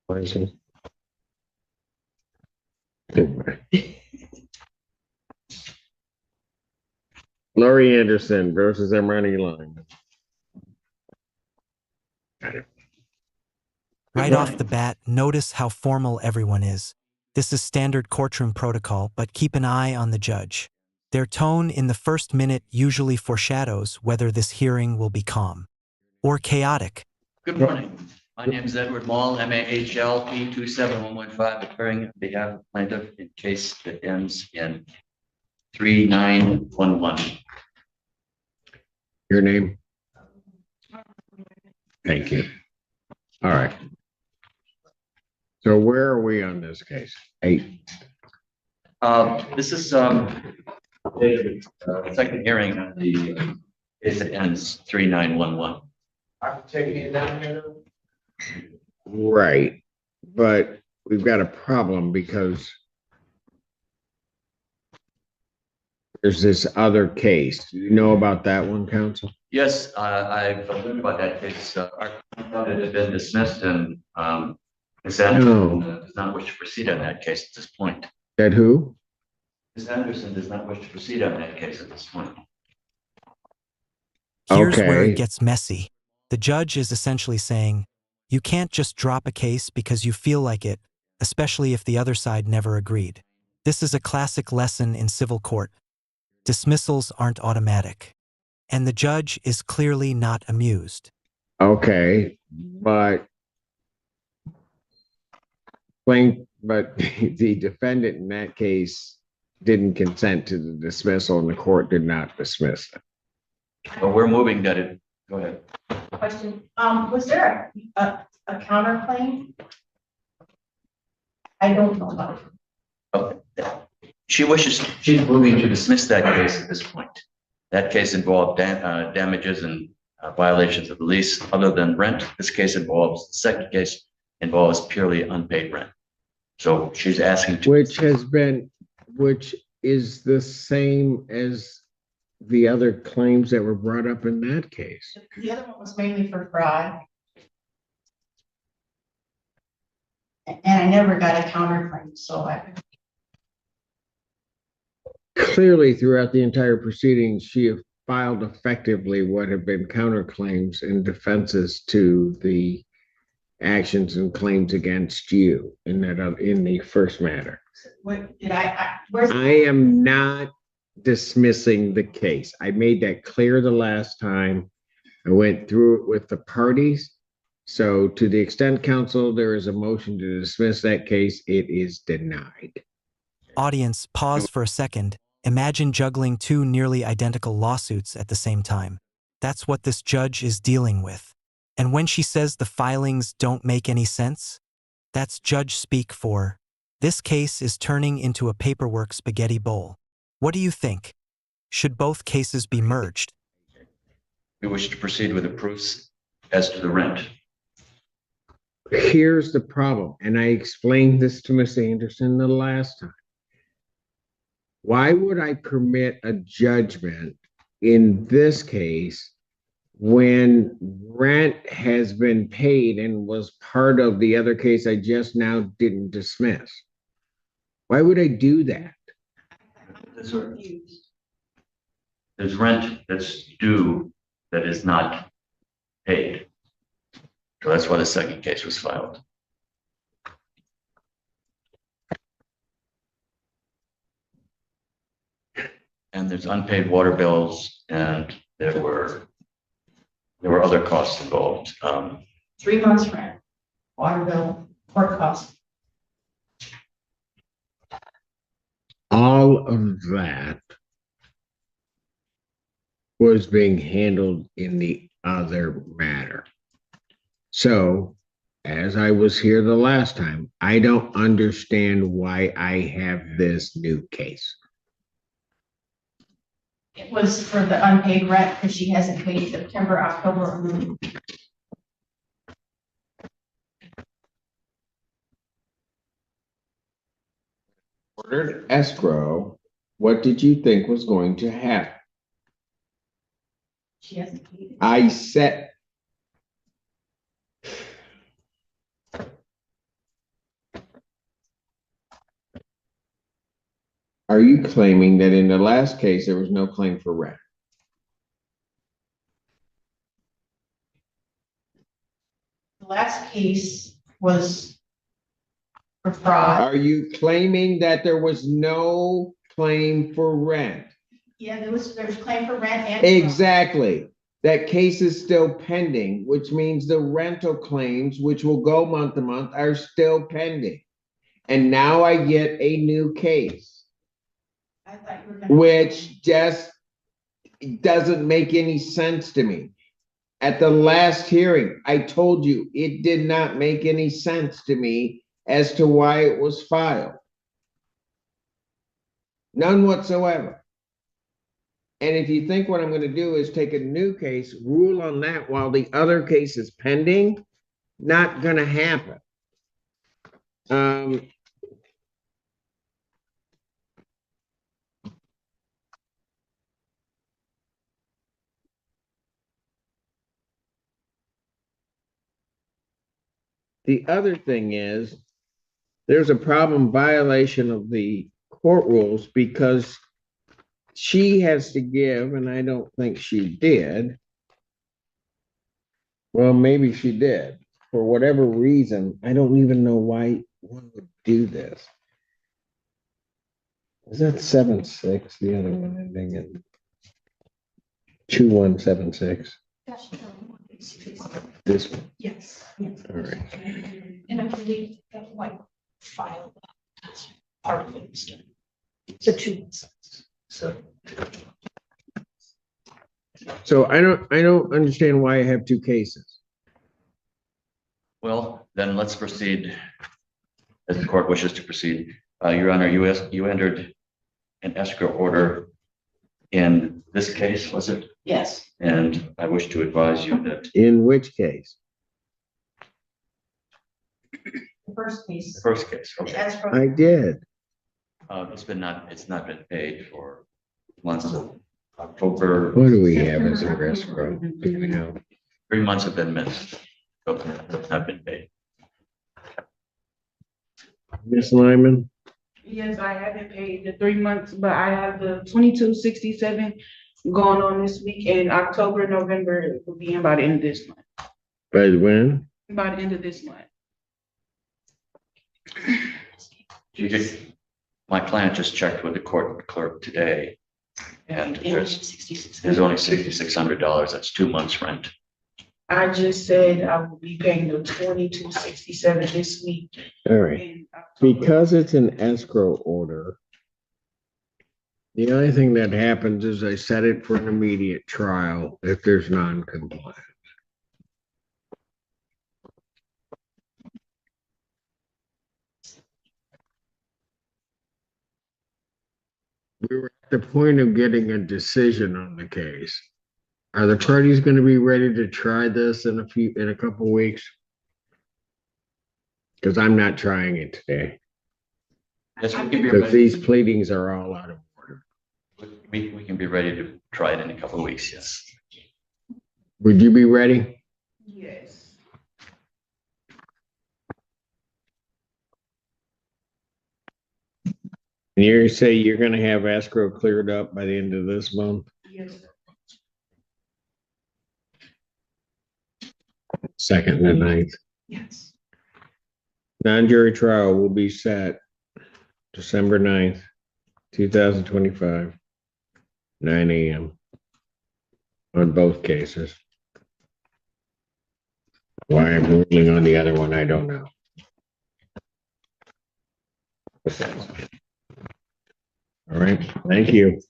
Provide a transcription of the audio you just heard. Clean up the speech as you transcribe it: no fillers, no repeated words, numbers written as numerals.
What is it? Laurie Anderson versus Emrani Line. Right off the bat, notice how formal everyone is. This is standard courtroom protocol, but keep an eye on the judge. Their tone in the first minute usually foreshadows whether this hearing will be calm or chaotic. Good morning. My name is Edward Mall, MAHL P27115, appearing on behalf of plaintiff in case that ends in 3911. Your name? Thank you. All right. So where are we on this case? 8. This is second hearing on the case that ends 3911. I'm taking it down here. Right. But we've got a problem because there's this other case. Do you know about that one, counsel? Yes, I've learned about that case. Our client had been dismissed and Ms. Anderson does not wish to proceed on that case at this point. That who? Ms. Anderson does not wish to proceed on that case at this point. Here's where Okay. it gets messy. The judge is essentially saying, you can't just drop a case because you feel like it, especially if the other side never agreed. This is a classic lesson in civil court. Dismissals aren't automatic. And the judge is clearly not amused. Okay. But the defendant in that case didn't consent to the dismissal and the court did not dismiss it. But we're moving that it, go ahead. Question, was there a counterclaim? I don't know about it. Oh, she's moving to dismiss that case at this point. That case involved damages and violations of the lease other than rent. This case involves, the second case involves purely unpaid rent. So she's asking to. Which is the same as the other claims that were brought up in that case. The other one was mainly for fraud. And I never got a counterclaim, so I. Clearly, throughout the entire proceedings, she filed effectively what have been counterclaims and defenses to the actions and claims against you in the first matter. What did I am not dismissing the case. I made that clear the last time. I went through it with the parties. So to the extent, counsel, there is a motion to dismiss that case, it is denied. Audience, pause for a second. Imagine juggling two nearly identical lawsuits at the same time. That's what this judge is dealing with. And when she says the filings don't make any sense, that's judge speak for, this case is turning into a paperwork spaghetti bowl. What do you think? Should both cases be merged? We wish to proceed with the proofs as to the rent. Here's the problem, and I explained this to Miss Anderson the last time. Why would I permit a judgment in this case when rent has been paid and was part of the other case I just now didn't dismiss? Why would I do that? There's rent that's due that is not paid. So that's why the second case was filed. And there's unpaid water bills, and there were other costs involved. 3 months rent, water bill, court costs. All of that was being handled in the other matter. So, as I was here the last time, I don't understand why I have this new case. It was for the unpaid rent because she hasn't paid September, October, or November. Ordered escrow, what did you think was going to happen? She hasn't paid it. I said, are you claiming that in the last case, there was no claim for rent? The last case was for fraud. Are you claiming that there was no claim for rent? Yeah, there's claim for rent and. Exactly. That case is still pending, which means the rental claims, which will go month to month, are still pending. And now I get a new case, I thought you were gonna. which just doesn't make any sense to me. At the last hearing, I told you it did not make any sense to me as to why it was filed. None whatsoever. And if you think what I'm going to do is take a new case, rule on that while the other case is pending, not going to happen. The other thing is, there's a problem violation of the court rules because she has to give, and I don't think she did. Well, maybe she did. For whatever reason, I don't even know why one would do this. Is that 7-6? The other one ending in 2176. This one. Yes. All right. And I believe that white file. Part of it. The two. So I don't understand why I have two cases. Well, then let's proceed as the court wishes to proceed. Your Honor, you entered an escrow order in this case, was it? Yes. And I wish to advise you that In which case? The first case. the first case, okay, Escrow. I did. it's not been paid for months of October. What do we have as a escrow? Do we know? 3 months have been missed. So have not been paid. Miss Lyman? Yes, I haven't paid the 3 months, but I have the 2267 going on this week, and October, November will be in by the end of this month. By when? By the end of this month. My client just checked with the court clerk today, and there's only $6,600. That's 2 months' rent. I just said I will be paying the 2267 this week. All right. in October. Because it's an escrow order, the only thing that happens is I set it for an immediate trial if there's non-compliance. We were at the point of getting a decision on the case. Are the parties going to be ready to try this in a couple weeks? Because I'm not trying it today. Yes, we can be Because ready. these pleadings are all out of order. We can be ready to try it in a couple of weeks, yes. Would you be ready? Yes. And you say you're going to have escrow cleared up by the end of this month? Yes. Second and 9th. Yes. Non-jury trial will be set December 9th, 2025, 9 a.m. on both cases. Why I'm ruling on the other one, I don't know. All right, thank you.